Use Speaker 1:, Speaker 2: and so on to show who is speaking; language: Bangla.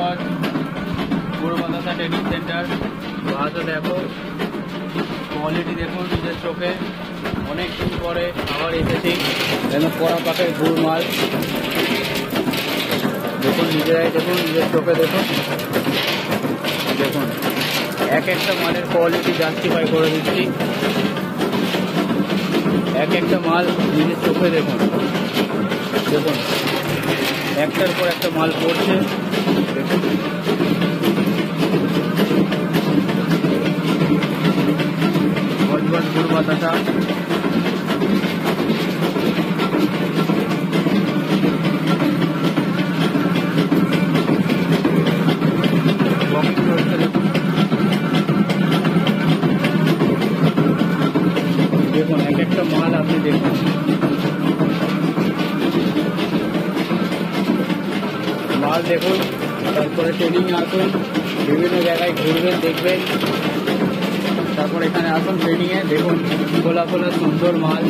Speaker 1: গোপালগঞ্জ পূর্ব বাতাসা ট্রেনিং সেন্টার। বাসে দেখো কোয়ালিটি দেখুন নিজের চোখে, অনেক দিন পরে আবার এসেছি। যেন কড়া পাকের গুড় মাল দেখুন, নিজেরাই দেখুন, নিজের চোখে দেখুন। দেখুন এক একটা মালের কোয়ালিটি জাস্টিফাই করে দিচ্ছি। এক একটা মাল নিজের চোখে দেখুন। দেখুন একটার পর একটা মাল পড়ছে। দেখুন পূর্ব বাতাসা। দেখুন এক একটা মাল আপনি দেখুন। মাল দেখুন, তারপরে ট্রেনিং আসুন, বিভিন্ন জায়গায় ঘুরবেন, দেখবেন, তারপর এখানে আসুন ট্রেনিংয়ে। দেখুন খোলা খোলা সুন্দর মাল।